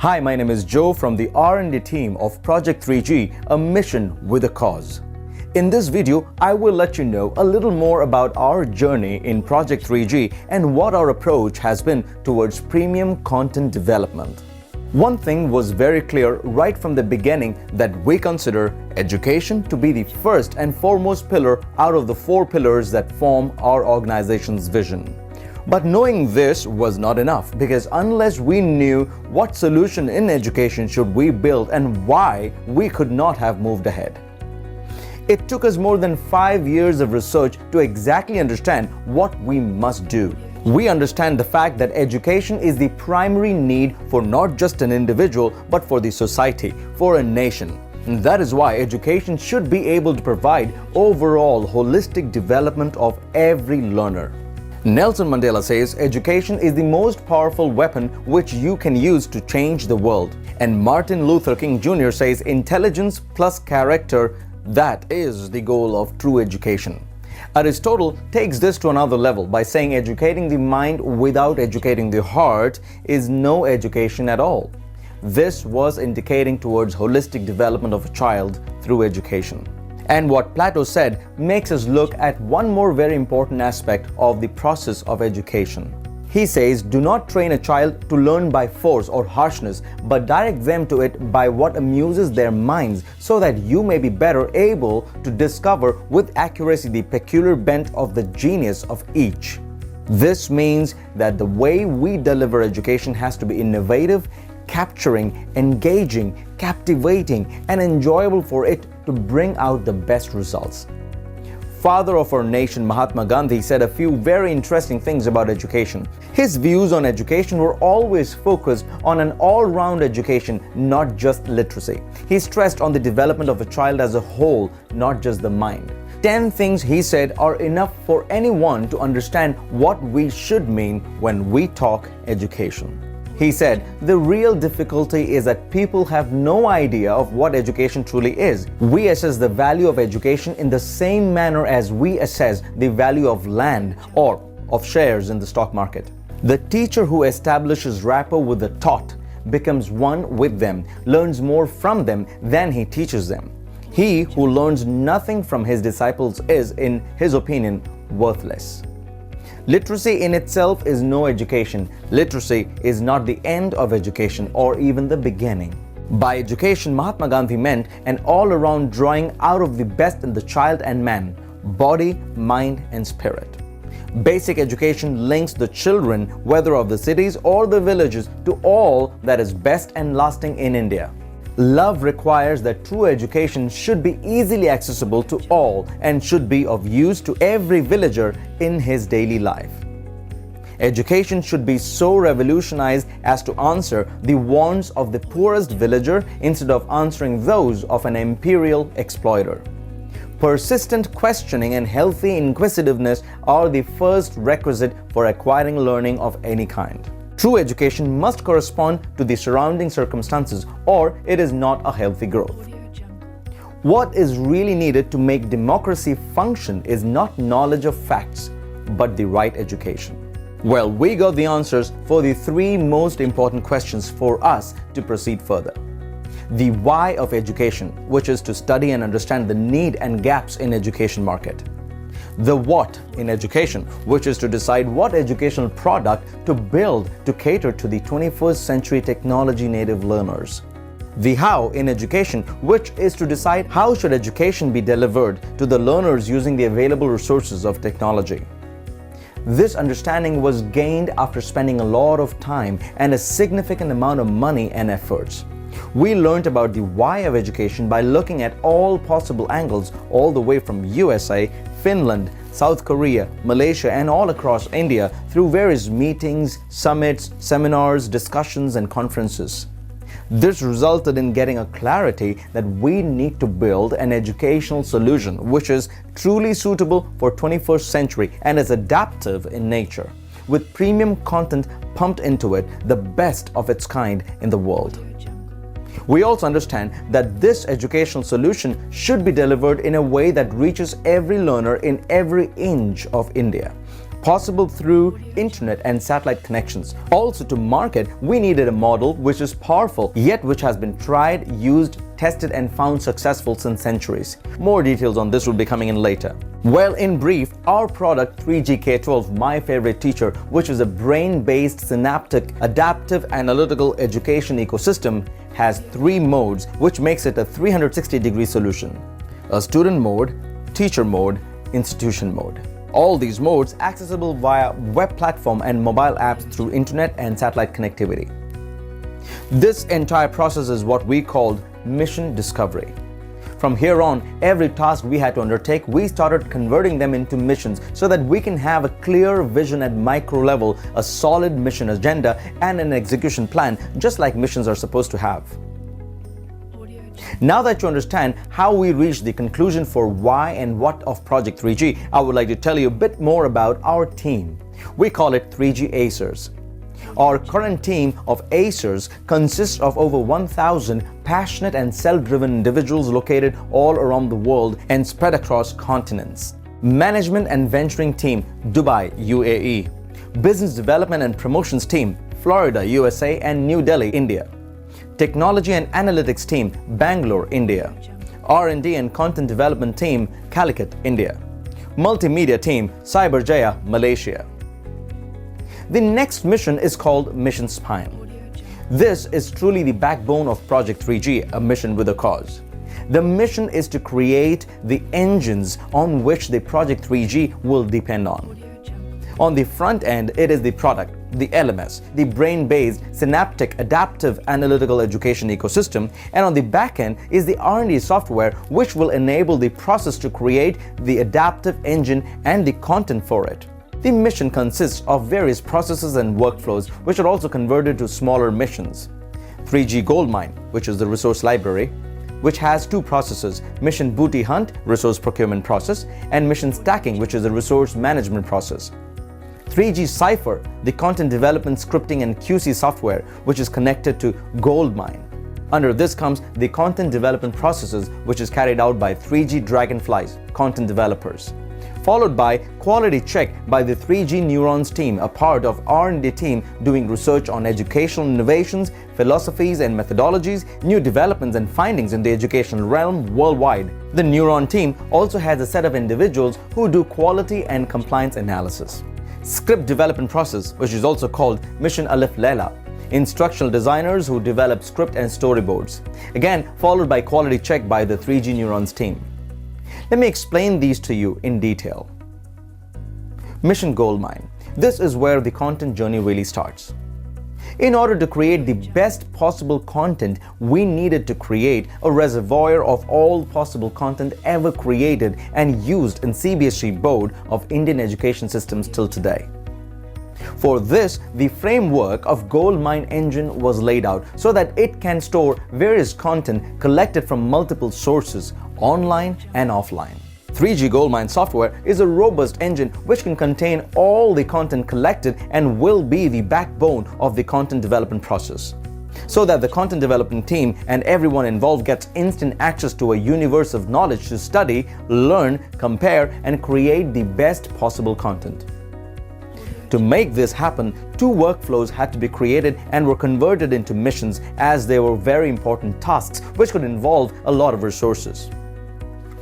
Hi, my name is Joe from the R&D team of Project 3G, a mission with a cause. In this video, I will let you know a little more about our journey in Project 3G and what our approach has been towards premium content development. One thing was very clear right from the beginning, that we consider education to be the first and foremost pillar out of the 4 pillars that form our organization's vision. But knowing this was not enough, because unless we knew what solution in education should we build and why, we could not have moved ahead. It took us more than 5 years of research to exactly understand what we must do. We understand the fact that education is the primary need for not just an individual, but for the society, for a nation. And that is why education should be able to provide overall holistic development of every learner. Nelson Mandela says education is the most powerful weapon which you can use to change the world. And Martin Luther King Jr. says intelligence plus character, that is the goal of true education. Aristotle takes this to another level by saying educating the mind without educating the heart is no education at all. This was indicating towards holistic development of a child through education. And what Plato said makes us look at one more very important aspect of the process of education. He says, do not train a child to learn by force or harshness, but direct them to it by what amuses their minds, so that you may be better able to discover with accuracy the peculiar bent of the genius of each. This means that the way we deliver education has to be innovative, capturing, engaging, captivating, and enjoyable for it to bring out the best results. Father of our nation, Mahatma Gandhi, said a few very interesting things about education. His views on education were always focused on an all-round education, not just literacy. He stressed on the development of a child as a whole, not just the mind. 10 things, he said, are enough for anyone to understand what we should mean when we talk education. He said, the real difficulty is that people have no idea of what education truly is. We assess the value of education in the same manner as we assess the value of land or of shares in the stock market. The teacher who establishes rapport with the taught becomes one with them, learns more from them than he teaches them. He who learns nothing from his disciples is, in his opinion, worthless. Literacy in itself is no education. Literacy is not the end of education or even the beginning. By education, Mahatma Gandhi meant an all-around drawing out of the best in the child and man, body, mind, and spirit. Basic education links the children, whether of the cities or the villages, to all that is best and lasting in India. Love requires that true education should be easily accessible to all and should be of use to every villager in his daily life. Education should be so revolutionized as to answer the wants of the poorest villager instead of answering those of an imperial exploiter. Persistent questioning and healthy inquisitiveness are the first requisite for acquiring learning of any kind. True education must correspond to the surrounding circumstances, or it is not a healthy growth. What is really needed to make democracy function is not knowledge of facts, but the right education. Well, we got the answers for the 3 most important questions for us to proceed further. The why of education, which is to study and understand the need and gaps in education market. The what in education, which is to decide what educational product to build to cater to the 21st century technology native learners. The how in education, which is to decide how should education be delivered to the learners using the available resources of technology. This understanding was gained after spending a lot of time and a significant amount of money and efforts. We learned about the why of education by looking at all possible angles, all the way from USA, Finland, South Korea, Malaysia, and all across India through various meetings, summits, seminars, discussions, and conferences. This resulted in getting a clarity that we need to build an educational solution which is truly suitable for 21st century and is adaptive in nature, with premium content pumped into it, the best of its kind in the world. We also understand that this educational solution should be delivered in a way that reaches every learner in every inch of India. possible through internet and satellite connections. Also, to market, we needed a model which is powerful, yet which has been tried, used, tested and found successful since centuries. More details on this will be coming in later. Well, in brief, our product 3GK12, my favorite teacher, which is a brain-based synaptic adaptive analytical education ecosystem, has 3 modes, which makes it a 360-degree solution: a student mode, teacher mode, institution mode. All these modes accessible via web platform and mobile apps through internet and satellite connectivity. This entire process is what we called mission discovery. From here on, every task we had to undertake, we started converting them into missions so that we can have a clear vision at micro level, a solid mission agenda and an execution plan, just like missions are supposed to have. Now that you understand how we reached the conclusion for why and what of Project 3G, I would like to tell you a bit more about our team. We call it 3G Acers. Our current team of Acers consists of over 1,000 passionate and self-driven individuals located all around the world and spread across continents. Management and venturing team, Dubai, UAE. Business development and promotions team, Florida, USA and New Delhi, India. Technology and analytics team, Bangalore, India. R&D and content development team, Calicut, India. Multimedia team, Cyberjaya, Malaysia. The next mission is called Mission Spine. This is truly the backbone of Project 3G, a mission with a cause. The mission is to create the engines on which the Project 3G will depend on. On the front end, it is the product, the LMS, the brain-based synaptic adaptive analytical education ecosystem, and on the back end is the R&D software which will enable the process to create the adaptive engine and the content for it. The mission consists of various processes and workflows which are also converted to smaller missions. 3G Goldmine, which is the resource library, which has 2 processes: Mission Booty Hunt, resource procurement process, and Mission Stacking, which is a resource management process. 3G Cypher, the content development, scripting and QC software, which is connected to Goldmine. Under this comes the content development processes, which is carried out by 3G Dragonflies, content developers. Followed by Quality Check by the 3G Neurons team, a part of R&D team doing research on educational innovations, philosophies and methodologies, new developments and findings in the educational realm worldwide. The Neuron team also has a set of individuals who do quality and compliance analysis. Script development process, which is also called Mission Alif Lela. Instructional designers who develop script and storyboards. Again, followed by Quality Check by the 3G Neurons team. Let me explain these to you in detail. Mission Goldmine. This is where the content journey really starts. In order to create the best possible content, we needed to create a reservoir of all possible content ever created and used in CBSE board of Indian education systems till today. For this, the framework of Goldmine engine was laid out so that it can store various content collected from multiple sources, online and offline. 3G Goldmine software is a robust engine which can contain all the content collected and will be the backbone of the content development process, so that the content development team and everyone involved gets instant access to a universe of knowledge to study, learn, compare, and create the best possible content. To make this happen, 2 workflows had to be created and were converted into missions, as they were very important tasks which could involve a lot of resources.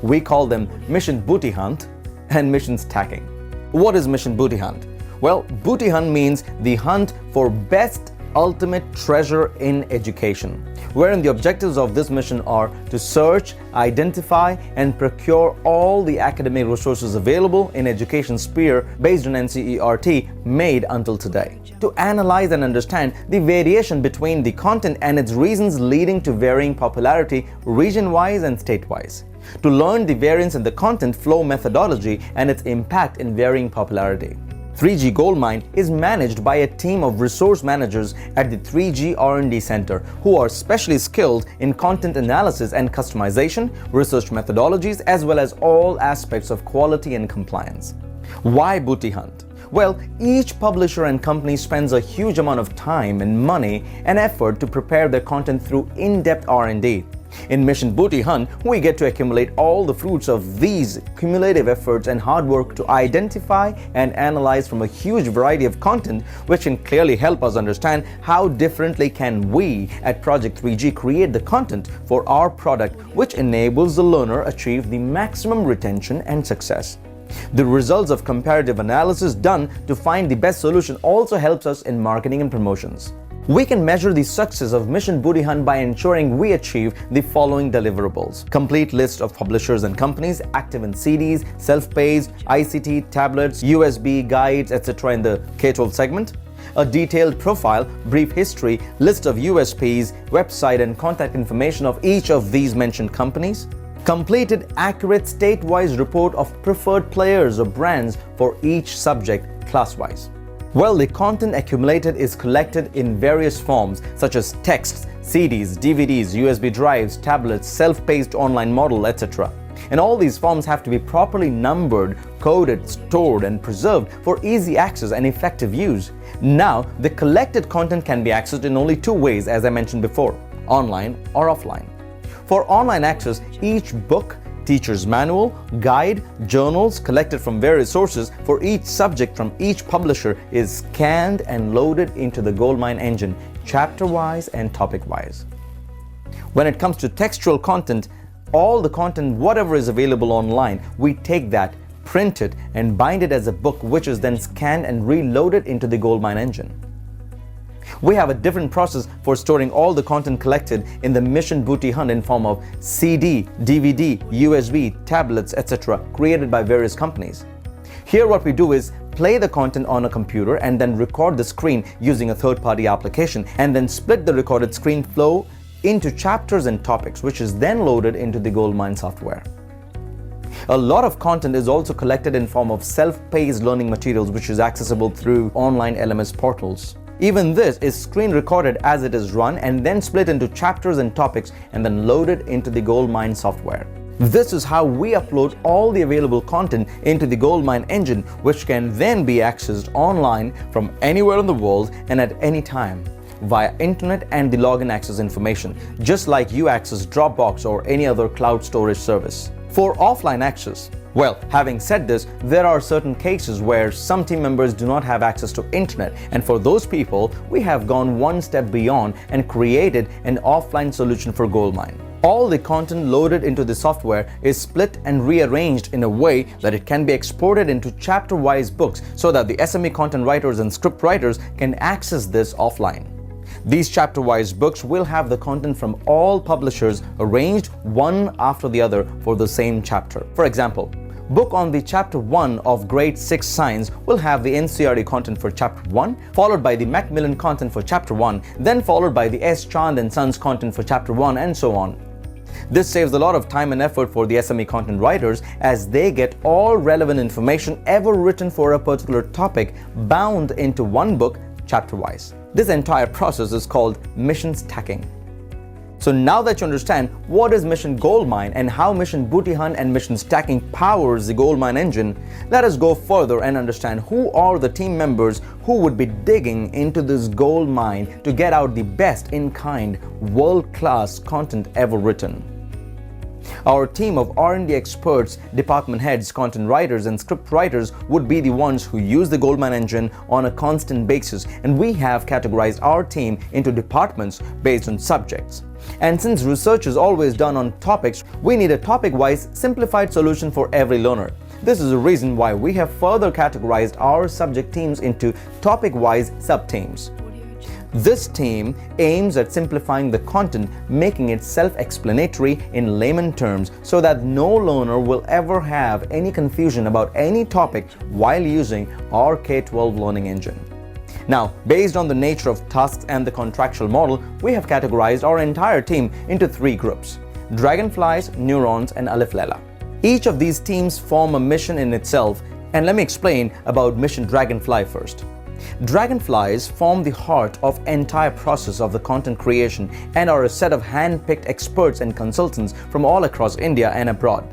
We call them Mission Booty Hunt and Mission Stacking. What is Mission Booty Hunt? Well, Booty Hunt means the hunt for best ultimate treasure in education, wherein the objectives of this mission are to search, identify, and procure all the academic resources available in education sphere based on NCERT made until today. To analyze and understand the variation between the content and its reasons leading to varying popularity region-wise and state-wise. To learn the variance in the content flow methodology and its impact in varying popularity. 3G Goldmine is managed by a team of resource managers at the 3G R&D Center who are specially skilled in content analysis and customization, research methodologies, as well as all aspects of quality and compliance. Why Booty Hunt? Well, each publisher and company spends a huge amount of time and money and effort to prepare their content through in-depth R&D. In Mission Booty Hunt, we get to accumulate all the fruits of these cumulative efforts and hard work to identify and analyze from a huge variety of content, which can clearly help us understand how differently can we at Project 3G create the content for our product which enables the learner achieve the maximum retention and success. The results of comparative analysis done to find the best solution also helps us in marketing and promotions. We can measure the success of Mission Booty Hunt by ensuring we achieve the following deliverables: complete list of publishers and companies active in CDs, self-paced, ICT, tablets, USB, guides, etc. in the K-12 segment, a detailed profile, brief history, list of USPs, website and contact information of each of these mentioned companies, completed accurate state-wise report of preferred players or brands for each subject class-wise. Well, the content accumulated is collected in various forms such as texts, CDs, DVDs, USB drives, tablets, self-paced online model, etc. And all these forms have to be properly numbered, coded, stored and preserved for easy access and effective use. Now, the collected content can be accessed in only two ways, as I mentioned before: online or offline. For online access, each book, teacher's manual, guide, journals collected from various sources for each subject from each publisher is scanned and loaded into the Goldmine engine, chapter-wise and topic-wise. When it comes to textual content, all the content, whatever is available online, we take that, print it and bind it as a book, which is then scanned and reloaded into the Goldmine engine. We have a different process for storing all the content collected in the Mission Booty Hunt in form of CD, DVD, USB, tablets, etc. created by various companies. Here what we do is play the content on a computer and then record the screen using a third-party application, and then split the recorded screen flow into chapters and topics, which is then loaded into the Goldmine software. A lot of content is also collected in form of self-paced learning materials, which is accessible through online LMS portals. Even this is screen recorded as it is run and then split into chapters and topics and then loaded into the Goldmine software. This is how we upload all the available content into the Goldmine engine, which can then be accessed online from anywhere in the world and at any time via internet and the login access information, just like you access Dropbox or any other cloud storage service. For offline access, well, having said this, there are certain cases where some team members do not have access to internet, and for those people, we have gone one step beyond and created an offline solution for Goldmine. All the content loaded into the software is split and rearranged in a way that it can be exported into chapter-wise books so that the SME content writers and script writers can access this offline. These chapter-wise books will have the content from all publishers arranged one after the other for the same chapter. For example, book on the chapter 1 of grade 6 science will have the NCERT content for chapter 1, followed by the Macmillan content for chapter 1, then followed by the S. Chand and Sons content for chapter 1, and so on. This saves a lot of time and effort for the SME content writers, as they get all relevant information ever written for a particular topic bound into one book chapter-wise. This entire process is called mission stacking. So now that you understand what is Mission Goldmine and how Mission Booty Hunt and Mission Stacking powers the Goldmine engine, let us go further and understand who are the team members who would be digging into this gold mine to get out the best in kind, world-class content ever written. Our team of R&D experts, department heads, content writers and script writers would be the ones who use the Goldmine engine on a constant basis, and we have categorized our team into departments based on subjects. And since research is always done on topics, we need a topic-wise simplified solution for every learner. This is the reason why we have further categorized our subject teams into topic-wise sub-teams. This team aims at simplifying the content, making it self-explanatory in layman terms so that no learner will ever have any confusion about any topic while using our K-12 learning engine. Now, based on the nature of tasks and the contractual model, we have categorized our entire team into 3 groups: Dragonflies, Neurons, and Alif Lela. Each of these teams form a mission in itself, and let me explain about Mission Dragonfly first. Dragonflies form the heart of the entire process of the content creation and are a set of hand-picked experts and consultants from all across India and abroad.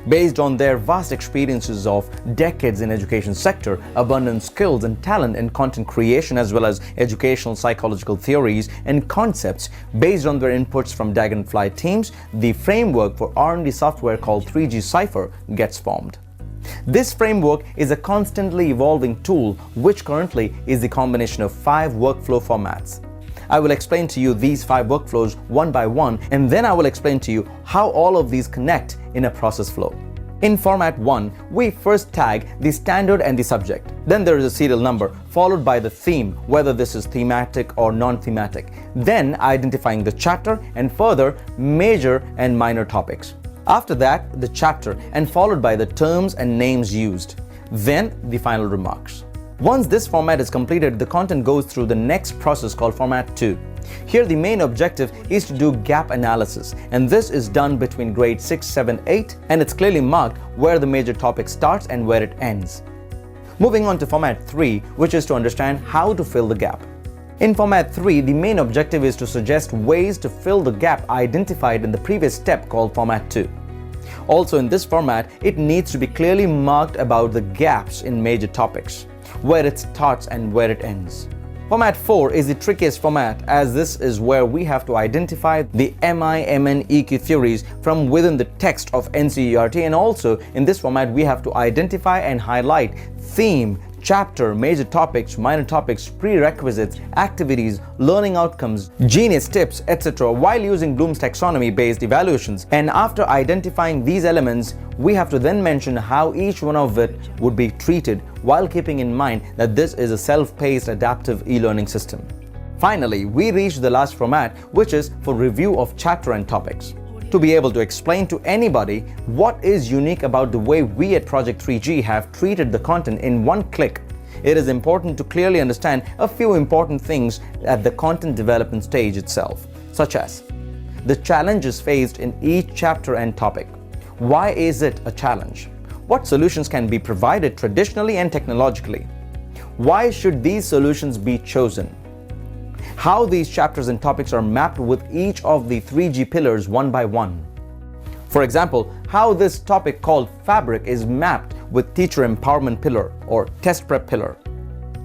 Based on their vast experiences of decades in education sector, abundant skills and talent in content creation, as well as educational psychological theories and concepts, based on their inputs from Dragonfly teams, the framework for R&D software called 3G Cypher gets formed. This framework is a constantly evolving tool which currently is the combination of 5 workflow formats. I will explain to you these 5 workflows one by one, and then I will explain to you how all of these connect in a process flow. In format 1, we first tag the standard and the subject. Then there is a serial number followed by the theme, whether this is thematic or non-thematic. Then identifying the chapter and further major and minor topics. After that, the chapter and followed by the terms and names used. Then the final remarks. Once this format is completed, the content goes through the next process called format 2. Here the main objective is to do gap analysis, and this is done between grade 6, 7, 8, and it's clearly marked where the major topic starts and where it ends. Moving on to format 3, which is to understand how to fill the gap. In format 3, the main objective is to suggest ways to fill the gap identified in the previous step called format 2. Also in this format, it needs to be clearly marked about the gaps in major topics, where it starts and where it ends. Format 4 is the trickiest format, as this is where we have to identify the MI-MN-EQ theories from within the text of NCERT, and also in this format we have to identify and highlight theme, chapter, major topics, minor topics, prerequisites, activities, learning outcomes, genius tips, etc. while using Bloom's taxonomy based evaluations. And after identifying these elements, we have to then mention how each one of it would be treated, while keeping in mind that this is a self-paced adaptive e-learning system. Finally, we reach the last format, which is for review of chapter and topics. To be able to explain to anybody what is unique about the way we at Project 3G have treated the content in one click, it is important to clearly understand a few important things at the content development stage itself, such as the challenges faced in each chapter and topic. Why is it a challenge? What solutions can be provided traditionally and technologically? Why should these solutions be chosen? How these chapters and topics are mapped with each of the 3G pillars one by one. For example, how this topic called fabric is mapped with teacher empowerment pillar or test prep pillar.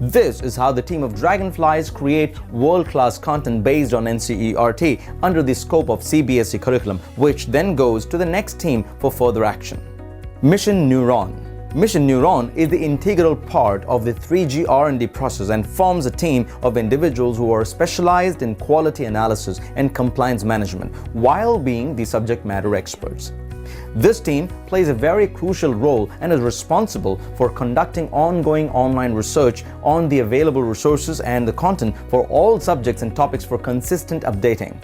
This is how the team of Dragonflies create world-class content based on NCERT under the scope of CBSE curriculum, which then goes to the next team for further action. Mission Neuron. Mission Neuron is the integral part of the 3G R&D process and forms a team of individuals who are specialized in quality analysis and compliance management while being the subject matter experts. This team plays a very crucial role and is responsible for conducting ongoing online research on the available resources and the content for all subjects and topics for consistent updating,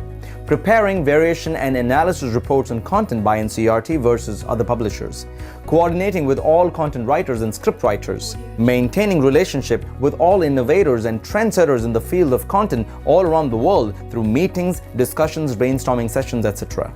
preparing variation and analysis reports on content by NCERT versus other publishers, coordinating with all content writers and script writers, maintaining relationship with all innovators and trendsetters in the field of content all around the world through meetings, discussions, brainstorming sessions, etc.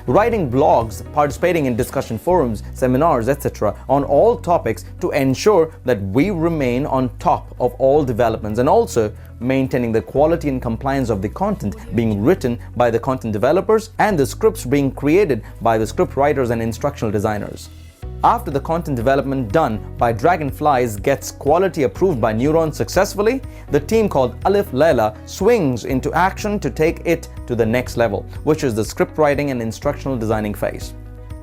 Writing blogs, participating in discussion forums, seminars, etc. on all topics to ensure that we remain on top of all developments, and also maintaining the quality and compliance of the content being written by the content developers and the scripts being created by the script writers and instructional designers. After the content development done by Dragonflies gets quality approved by Neuron successfully, the team called Alif Layla swings into action to take it to the next level, which is the script writing and instructional designing phase.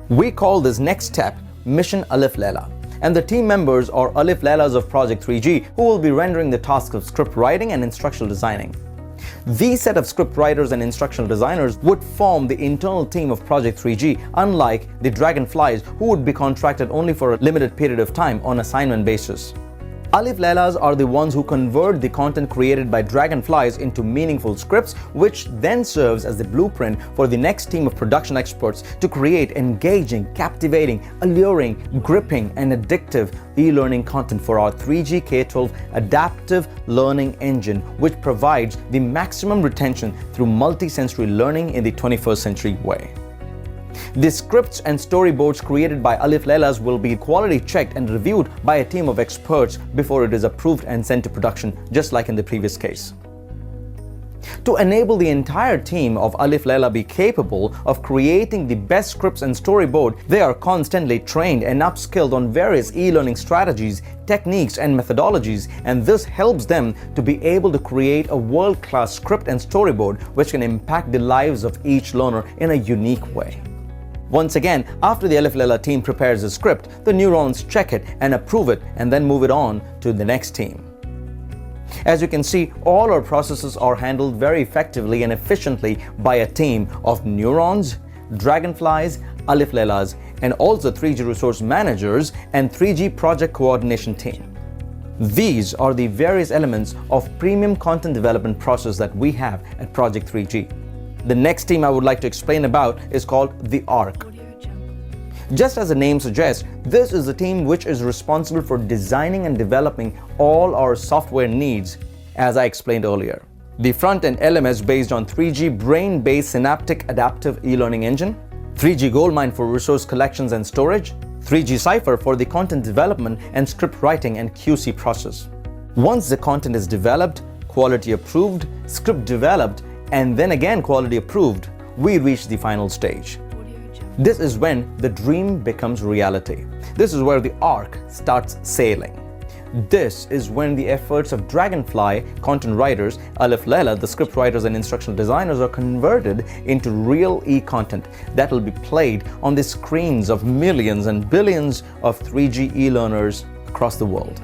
We call this next step Mission Alif Layla, and the team members are Alif Laylas of Project 3G who will be rendering the task of script writing and instructional designing. These set of script writers and instructional designers would form the internal team of Project 3G, unlike the Dragonflies who would be contracted only for a limited period of time on assignment basis. Alif Laylas are the ones who convert the content created by Dragonflies into meaningful scripts, which then serves as the blueprint for the next team of production experts to create engaging, captivating, alluring, gripping, and addictive e-learning content for our 3G K-12 adaptive learning engine, which provides the maximum retention through multi-sensory learning in the 21st century way. The scripts and storyboards created by Alif Laylas will be quality checked and reviewed by a team of experts before it is approved and sent to production, just like in the previous case. To enable the entire team of Alif Laila be capable of creating the best scripts and storyboard, they are constantly trained and upskilled on various e-learning strategies, techniques and methodologies, and this helps them to be able to create a world-class script and storyboard which can impact the lives of each learner in a unique way. Once again, after the Alif Laila team prepares a script, the neurons check it and approve it and then move it on to the next team. As you can see, all our processes are handled very effectively and efficiently by a team of neurons, dragonflies, Alif Lailas, and also 3G resource managers and 3G project coordination team. These are the various elements of premium content development process that we have at Project 3G. The next team I would like to explain about is called the ARC. Just as the name suggests, this is the team which is responsible for designing and developing all our software needs, as I explained earlier. The front-end LMS based on 3G brain-based synaptic adaptive e-learning engine, 3G Goldmine for resource collections and storage, 3G Cypher for the content development and script writing and QC process. Once the content is developed, quality approved, script developed, and then again quality approved, we reach the final stage. This is when the dream becomes reality. This is where the ARC starts sailing. This is when the efforts of Dragonfly content writers, Alif Laila, the script writers and instructional designers are converted into real e-content that will be played on the screens of millions and billions of 3G e-learners across the world.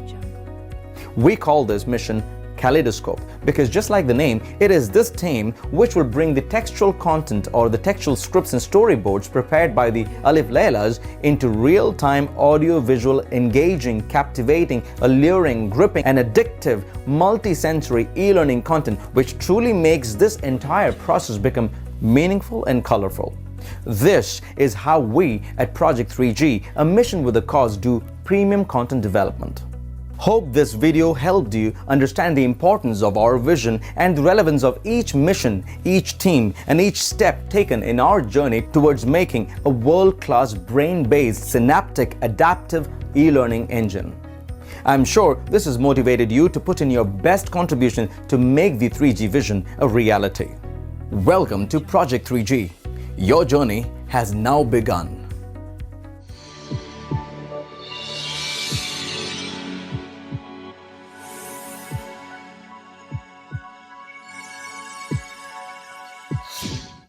We call this mission Kaleidoscope because just like the name, it is this team which will bring the textual content or the textual scripts and storyboards prepared by the Alif Lailas into real-time audio-visual, engaging, captivating, alluring, gripping and addictive multi-sensory e-learning content which truly makes this entire process become meaningful and colorful. This is how we at Project 3G, a mission with a cause, do premium content development. Hope this video helped you understand the importance of our vision and the relevance of each mission, each team, and each step taken in our journey towards making a world-class brain-based synaptic adaptive e-learning engine. I'm sure this has motivated you to put in your best contribution to make the 3G vision a reality. Welcome to Project 3G. Your journey has now begun.